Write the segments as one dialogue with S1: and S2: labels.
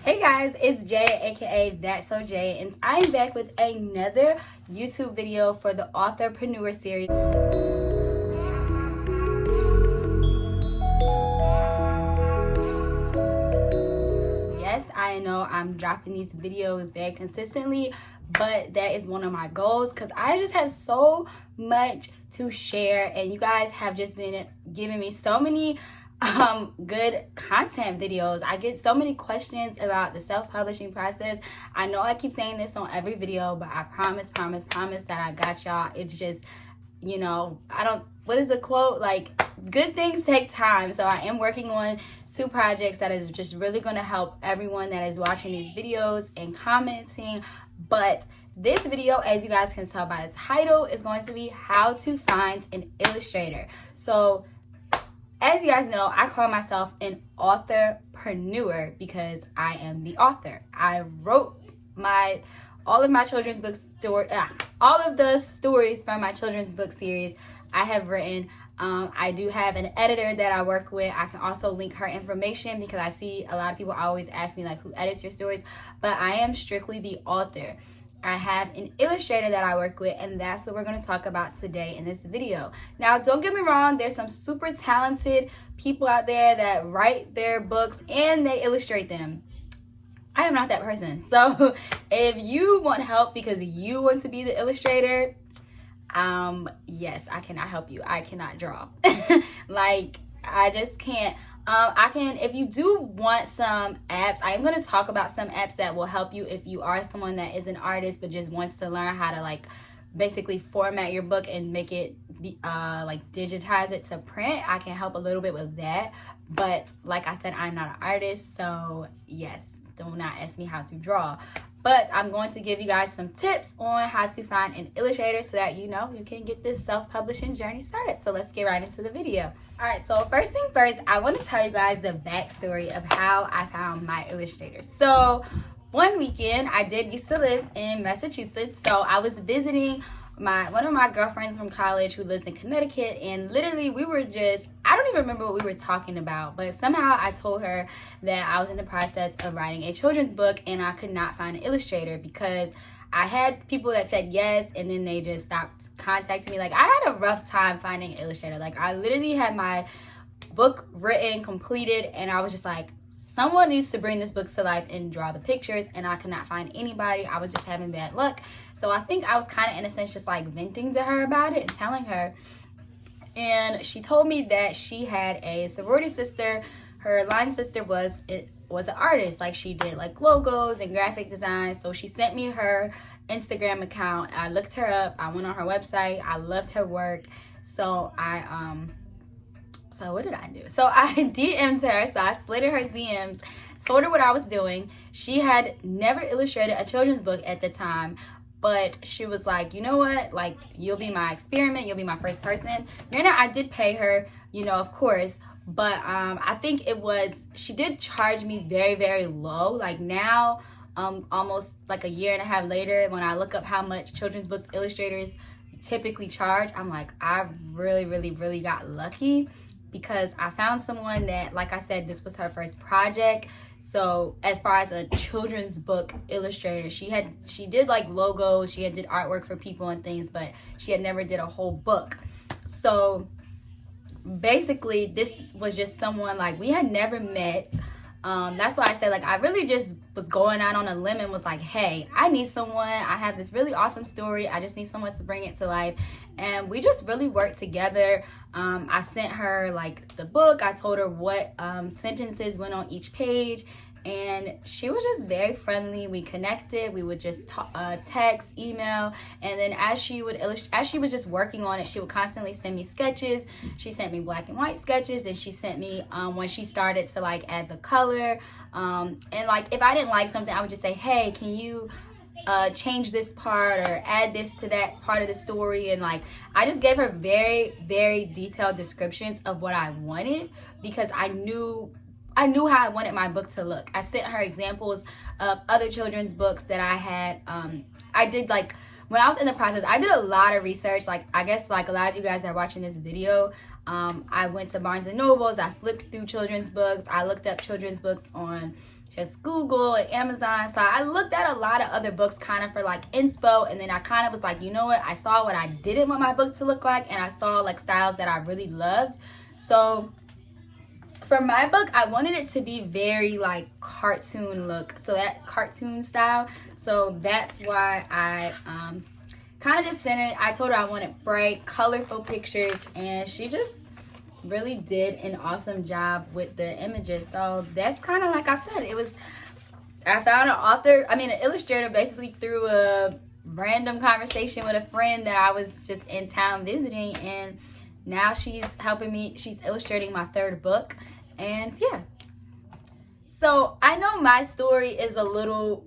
S1: Hey guys, it's Jay, aka That's So Jay, and I'm back with another YouTube video for the Authorpreneur series. Yes, I know I'm dropping these videos very consistently, but that is one of my goals because I just have so much to share, and you guys have just been giving me so many good content videos. I get so many questions about the self-publishing process. I know I keep saying this on every video, but I promise that I got y'all. It's just, you know, what is the quote? Like, good things take time. So I am working on 2 projects that is just really going to help everyone that is watching these videos and commenting. But this video, as you guys can tell by the title, is going to be how to find an illustrator. So as you guys know, I call myself an authorpreneur because I am the author. I wrote all of my children's book all of the stories from my children's book series I have written. I do have an editor that I work with. I can also link her information because I see a lot of people always ask me like, who edits your stories? But I am strictly the author. I have an illustrator that I work with, and that's what we're going to talk about today in this video. Now, don't get me wrong, there's some super talented people out there that write their books and they illustrate them. I am not that person. So if you want help because you want to be the illustrator, yes, I cannot help you. I cannot draw. Like, I just can't. If you do want some apps, I am going to talk about some apps that will help you if you are someone that is an artist but just wants to learn how to like basically format your book and make it like digitize it to print. I can help a little bit with that, but like I said, I'm not an artist, so yes, do not ask me how to draw. But I'm going to give you guys some tips on how to find an illustrator so that you can get this self-publishing journey started. So let's get right into the video. All right, so first thing first, I want to tell you guys the backstory of how I found my illustrator. So one weekend, I used to live in Massachusetts, so I was visiting one of my girlfriends from college who lives in Connecticut, and literally I don't even remember what we were talking about, but somehow I told her that I was in the process of writing a children's book and I could not find an illustrator because I had people that said yes and then they just stopped contacting me. Like, I had a rough time finding an illustrator. Like, I literally had my book written, completed, and I was just like, someone needs to bring this book to life and draw the pictures, and I could not find anybody. I was just having bad luck. So I think I was kind of, in a sense, just like venting to her about it and telling her. And she told me that she had a sorority sister. Her line sister was an artist. Like, she did like logos and graphic design. So she sent me her Instagram account. I looked her up. I went on her website. I loved her work. So so what did I do? So I DM'd her. So I slid in her DMs, told her what I was doing. She had never illustrated a children's book at the time, but she was like, you know what? Like, you'll be my experiment. You'll be my first person. Granted, I did pay her, of course, but I think she did charge me very, very low. Like, now, almost like a year and a half later, when I look up how much children's books illustrators typically charge, I'm like, I really, really, really got lucky because I found someone that, like I said, this was her first project. So as far as a children's book illustrator, she did like logos, she did artwork for people and things, but she had never did a whole book. So basically, this was just someone, like, we had never met. That's why I said, like, I really just was going out on a limb and was like, hey, I need someone. I have this really awesome story. I just need someone to bring it to life. And we just really worked together. I sent her like the book. I told her what sentences went on each page. And she was just very friendly. We connected. We would just text, email, and then as she was just working on it, she would constantly send me sketches. She sent me black and white sketches, and she sent me when she started to like add the color. And like, if I didn't like something, I would just say, hey, can you change this part or add this to that part of the story? And like, I just gave her very, very detailed descriptions of what I wanted because I knew how I wanted my book to look. I sent her examples of other children's books that I had. I did, like, when I was in the process, I did a lot of research. Like, I guess like a lot of you guys that are watching this video, I went to Barnes and Nobles. I flipped through children's books. I looked up children's books on just Google and Amazon. So I looked at a lot of other books kind of for like inspo, and then I kind of was like, you know what, I saw what I didn't want my book to look like, and I saw like styles that I really loved. So for my book, I wanted it to be very like cartoon look, so that cartoon style. So that's why I kind of just sent it. I told her I wanted bright, colorful pictures, and she just really did an awesome job with the images. So that's kind of like I said, I found an illustrator basically through a random conversation with a friend that I was just in town visiting, and now she's helping me. She's illustrating my third book, and yeah. So I know my story is a little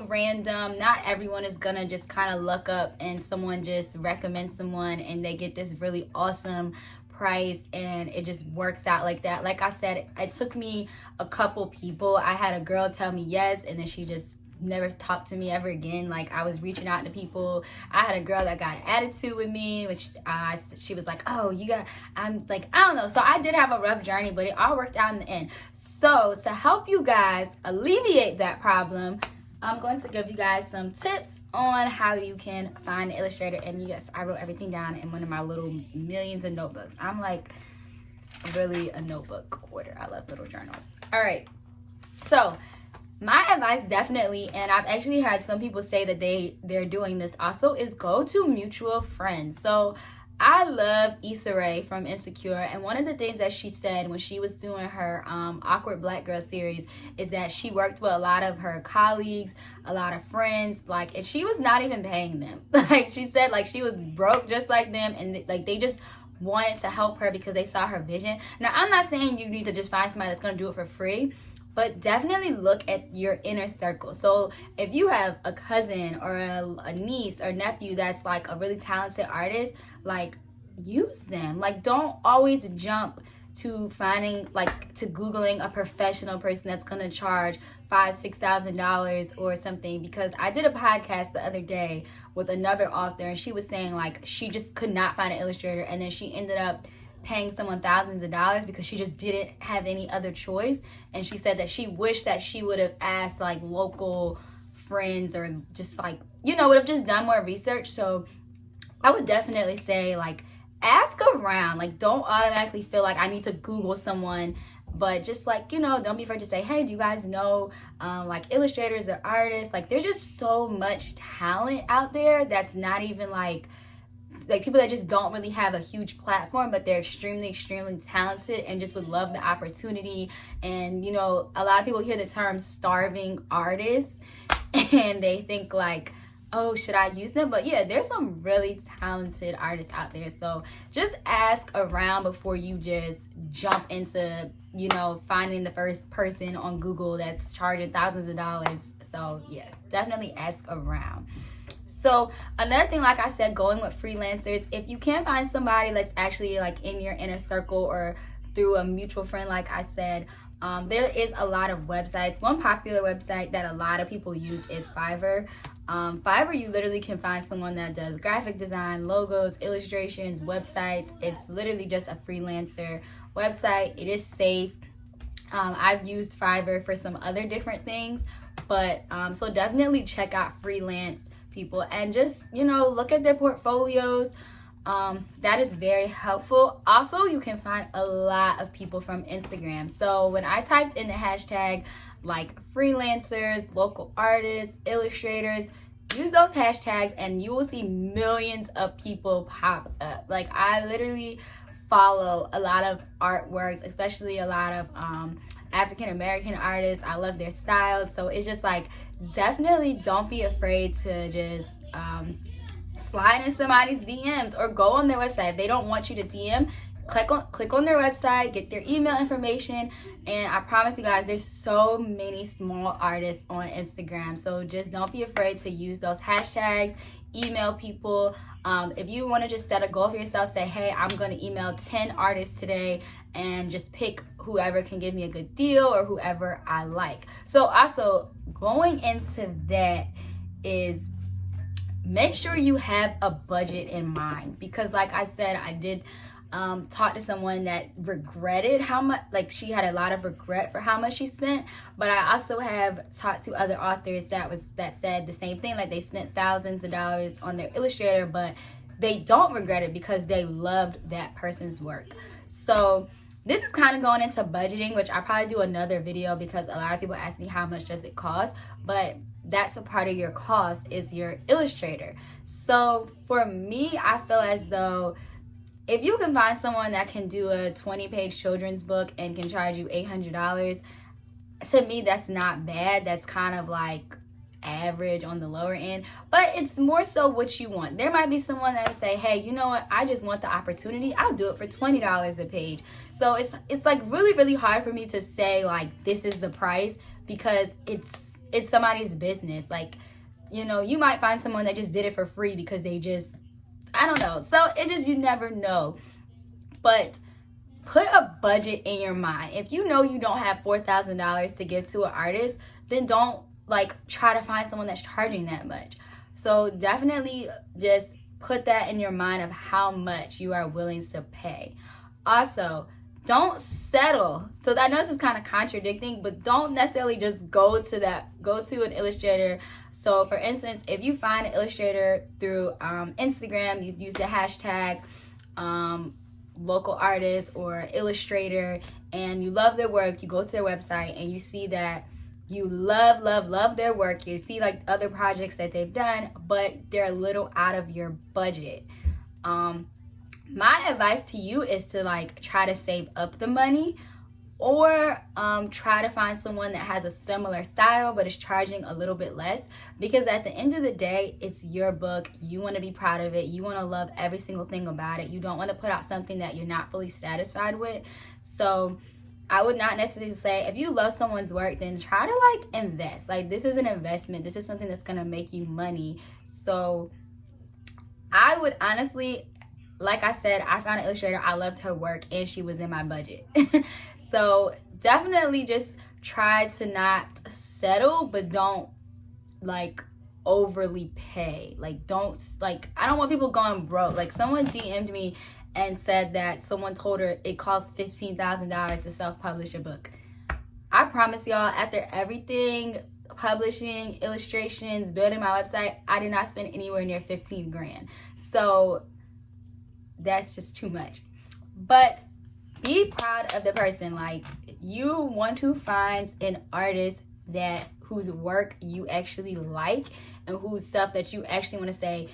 S1: random. Not everyone is gonna just kind of look up and someone just recommends someone and they get this really awesome price and it just works out like that. Like I said, it took me a couple people. I had a girl tell me yes, and then she just never talked to me ever again. Like, I was reaching out to people. I had a girl that got an attitude with me, which she was like, oh, I'm like, I don't know. So I did have a rough journey, but it all worked out in the end. So to help you guys alleviate that problem, I'm going to give you guys some tips on how you can find an illustrator. And yes, I wrote everything down in one of my little millions of notebooks. I'm like really a notebook hoarder. I love little journals. All right, so my advice definitely, and I've actually had some people say that they're doing this also, is go to mutual friends. So I love Issa Rae from Insecure, and one of the things that she said when she was doing her Awkward Black Girl series is that she worked with a lot of her colleagues, a lot of friends, like, and she was not even paying them. Like, she said, like, she was broke just like them, and like they just wanted to help her because they saw her vision. Now, I'm not saying you need to just find somebody that's going to do it for free, but definitely look at your inner circle. So if you have a cousin or a niece or nephew that's like a really talented artist, like, use them. Like, don't always jump to Googling a professional person that's gonna charge $5,000-$6,000 or something. Because I did a podcast the other day with another author, and she was saying like she just could not find an illustrator, and then she ended up paying someone thousands of dollars because she just didn't have any other choice. And she said that she wished that she would have asked like local friends, or just like, would have just done more research. So I would definitely say, like, ask around. Like, don't automatically feel like I need to Google someone, but just like, don't be afraid to say, hey, do you guys know like illustrators or artists? Like, there's just so much talent out there that's not even like people that just don't really have a huge platform, but they're extremely, extremely talented and just would love the opportunity. And, a lot of people hear the term starving artists and they think like, oh, should I use them? But yeah, there's some really talented artists out there. So just ask around before you just jump into, finding the first person on Google that's charging thousands of dollars. So yeah, definitely ask around. So another thing, like I said, going with freelancers, if you can't find somebody that's actually like in your inner circle or through a mutual friend, like I said, there is a lot of websites. One popular website that a lot of people use is Fiverr. Fiverr, you literally can find someone that does graphic design, logos, illustrations, websites. It's literally just a freelancer website. It is safe. I've used Fiverr for some other different things, but so definitely check out freelance people and just look at their portfolios. That is very helpful. Also, you can find a lot of people from Instagram. So when I typed in the hashtag like freelancers, local artists, illustrators, use those hashtags and you will see millions of people pop up. Like, I literally follow a lot of artworks, especially a lot of African American artists. I love their styles. So it's just like, definitely don't be afraid to just slide in somebody's DMs or go on their website. If they don't want you to DM, click on their website, get their email information, and I promise you guys, there's so many small artists on Instagram. So just don't be afraid to use those hashtags, email people. If you want to just set a goal for yourself, say, hey, I'm going to email 10 artists today and just pick whoever can give me a good deal or whoever I like. So also going into that is, make sure you have a budget in mind, because like I said, I did talked to someone that regretted how much, like she had a lot of regret for how much she spent. But I also have talked to other authors that said the same thing, like they spent thousands of dollars on their Illustrator, but they don't regret it because they loved that person's work. So this is kind of going into budgeting, which I'll probably do another video because a lot of people ask me how much does it cost, but that's a part of your cost is your Illustrator. So for me, I feel as though if you can find someone that can do a 20-page children's book and can charge you $800, to me that's not bad. That's kind of like average on the lower end, but it's more so what you want. There might be someone that will say, hey, you know what, I just want the opportunity, I'll do it for $20 a page. So it's like really hard for me to say like this is the price because it's somebody's business. Like, you know, you might find someone that just did it for free because they just, I don't know. So it just, you never know. But put a budget in your mind. If you know you don't have $4,000 to give to an artist, then don't like try to find someone that's charging that much. So definitely just put that in your mind of how much you are willing to pay. Also, don't settle. So I know this is kind of contradicting, but don't necessarily just go to an Illustrator. So for instance, if you find an Illustrator through Instagram, you use the hashtag local artist or Illustrator, and you love their work, you go to their website and you see that you love their work, you see like other projects that they've done, but they're a little out of your budget. My advice to you is to like try to save up the money, or try to find someone that has a similar style but is charging a little bit less, because at the end of the day, it's your book. You want to be proud of it. You want to love every single thing about it. You don't want to put out something that you're not fully satisfied with. So I would not necessarily say if you love someone's work, then try to like invest. Like this is an investment. This is something that's going to make you money. So I would honestly, like I said, I found an Illustrator. I loved her work and she was in my budget. So definitely just try to not settle, but don't like overly pay. Like don't, like I don't want people going broke. Like someone DM'd me and said that someone told her it costs $15,000 to self-publish a book. I promise y'all, after everything, publishing, illustrations, building my website, I did not spend anywhere near 15 grand. So that's just too much. But be proud of the person. Like you want to find an artist that whose work you actually like and whose stuff that you actually want to say,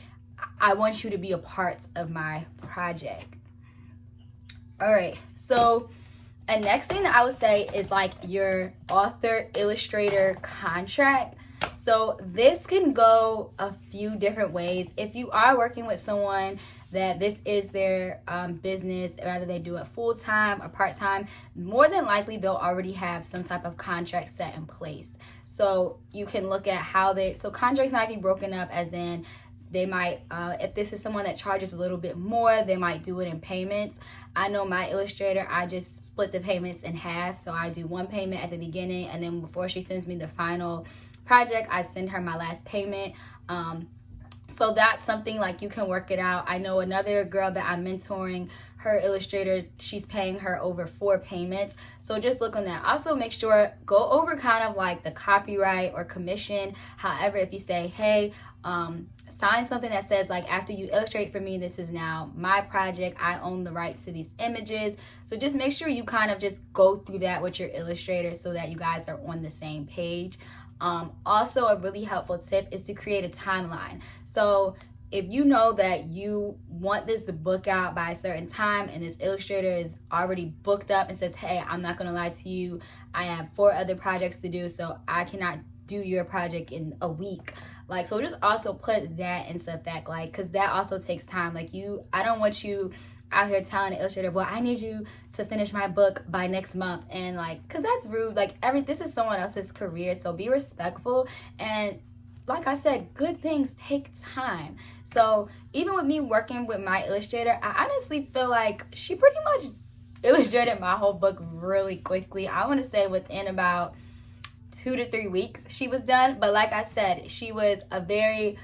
S1: I want you to be a part of my project. All right, so a next thing that I would say is like your author illustrator contract. So this can go a few different ways. If you are working with someone that this is their business, whether they do it full-time or part-time, more than likely they'll already have some type of contract set in place. So you can look at how so contracts might be broken up as in they might, if this is someone that charges a little bit more, they might do it in payments. I know my Illustrator, I just split the payments in half. So I do one payment at the beginning, and then before she sends me the final project, I send her my last payment. So that's something like you can work it out. I know another girl that I'm mentoring, her Illustrator, she's paying her over 4 payments. So just look on that. Also make sure, go over kind of like the copyright or commission. However, if you say, hey, sign something that says like, after you illustrate for me, this is now my project. I own the rights to these images. So just make sure you kind of just go through that with your Illustrator so that you guys are on the same page. Also, a really helpful tip is to create a timeline. So if you know that you want this to book out by a certain time and this Illustrator is already booked up and says, hey, I'm not gonna lie to you, I have 4 other projects to do, so I cannot do your project in a week. Like, so just also put that into effect, like, because that also takes time. Like I don't want you out here telling the Illustrator, well, I need you to finish my book by next month, and like, because that's rude. Like this is someone else's career, so be respectful. And like I said, good things take time. So even with me working with my Illustrator, I honestly feel like she pretty much illustrated my whole book really quickly. I want to say within about 2 to 3 weeks she was done. But like I said, she was a very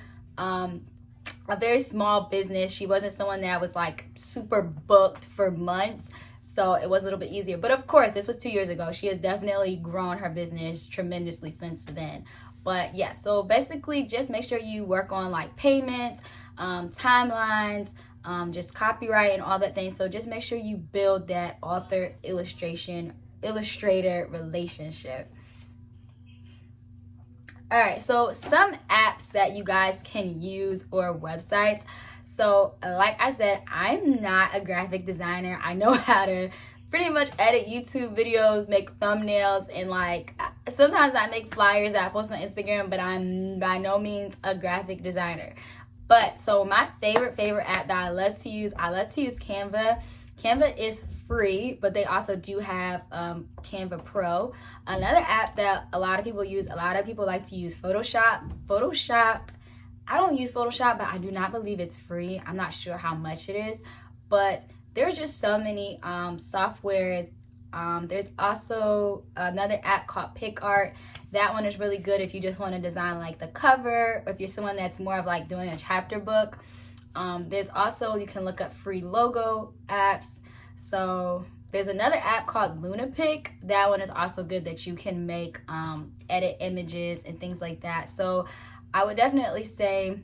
S1: a very small business. She wasn't someone that was like super booked for months, so it was a little bit easier. But of course, this was 2 years ago. She has definitely grown her business tremendously since then. But yeah, so basically just make sure you work on like payments, timelines, just copyright and all that thing. So just make sure you build that author illustrator relationship. All right, so some apps that you guys can use or websites. So like I said, I'm not a graphic designer. I know how to pretty much edit YouTube videos, make thumbnails, and like sometimes I make flyers that I post on Instagram, but I'm by no means a graphic designer. But so my favorite app that I love to use Canva. Canva is free, but they also do have Canva Pro. Another app that a lot of people use, a lot of people like to use Photoshop. I don't use Photoshop, but I do not believe it's free. I'm not sure how much it is, but there's just so many softwares. There's also another app called PicArt. That one is really good if you just want to design like the cover, or if you're someone that's more of like doing a chapter book. There's also, you can look up free logo apps. So there's another app called Lunapic. That one is also good that you can make, edit images and things like that. So I would definitely say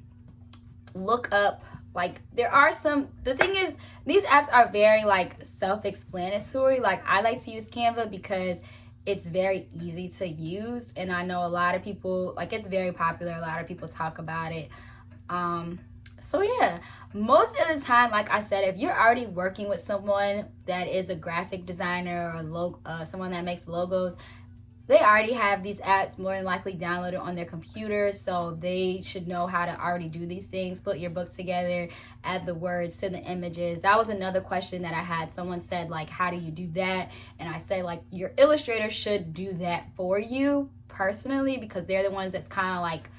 S1: look up, like there are some, the thing is these apps are very like self-explanatory. Like I like to use Canva because it's very easy to use, and I know a lot of people, like it's very popular, a lot of people talk about it. So yeah, most of the time, like I said, if you're already working with someone that is a graphic designer or someone that makes logos, they already have these apps more than likely downloaded on their computer, so they should know how to already do these things, put your book together, add the words to the images. That was another question that I had. Someone said like, how do you do that? And I say like, your illustrator should do that for you personally, because they're the ones that's kind of like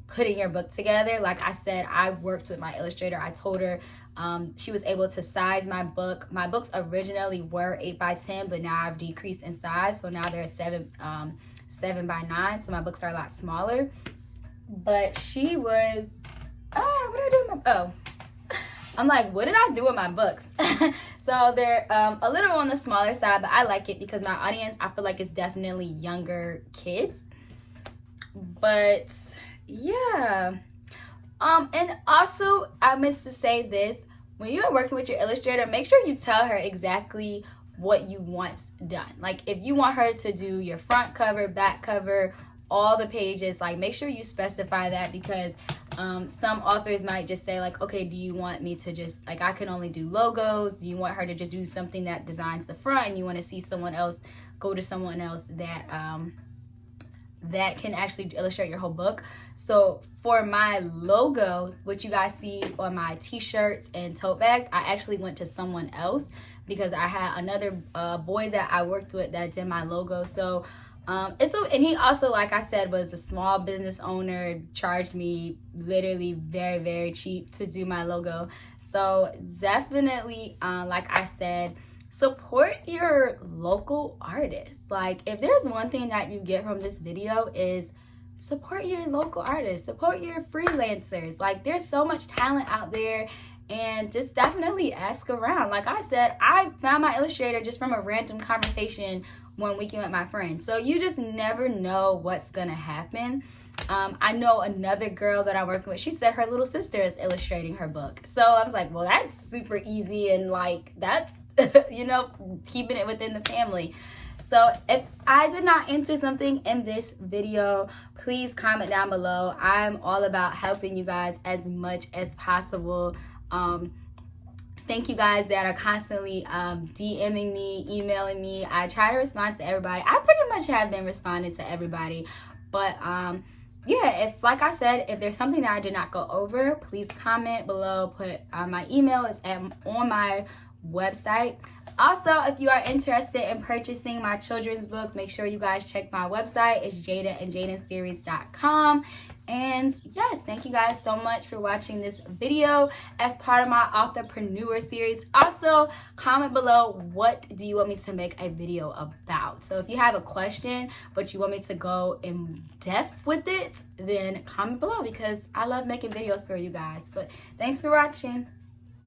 S1: putting your book together. Like I said, I worked with my illustrator. I told her she was able to size my book. My books originally were 8x10, but now I've decreased in size, so now they're 7x9, so my books are a lot smaller. But she was what did I do with my I'm like, what did I do with my books? So they're a little on the smaller side, but I like it because my audience, I feel like it's definitely younger kids. But yeah, and also I meant to say this, when you are working with your illustrator, make sure you tell her exactly what you want done. Like if you want her to do your front cover, back cover, all the pages, like make sure you specify that, because some authors might just say like, okay, do you want me to just, like, I can only do logos? Do you want her to just do something that designs the front, and you want to see someone else, go to someone else that that can actually illustrate your whole book? So for my logo, what you guys see on my t-shirts and tote bags, I actually went to someone else because I had another boy that I worked with that did my logo. So and he also, like I said, was a small business owner, charged me literally very, very cheap to do my logo. So definitely, like I said, support your local artists. Like if there's one thing that you get from this video is support your local artists, support your freelancers. Like there's so much talent out there, and just definitely ask around. Like I said, I found my illustrator just from a random conversation one weekend with my friends. So you just never know what's gonna happen. I know another girl that I'm working with, she said her little sister is illustrating her book. So I was like, well, that's super easy, and like that's you know, keeping it within the family. So if I did not answer something in this video, please comment down below. I'm all about helping you guys as much as possible. Thank you guys that are constantly DMing me, emailing me. I try to respond to everybody. I pretty much have been responding to everybody. But yeah, if, like I said, if there's something that I did not go over, please comment below. Put my email is on my website. Also, if you are interested in purchasing my children's book, make sure you guys check my website. It's jadaandjadenseries.com. And yes, thank you guys so much for watching this video as part of my authorpreneur series. Also, comment below, what do you want me to make a video about? So if you have a question but you want me to go in depth with it, then comment below, because I love making videos for you guys. But thanks for watching.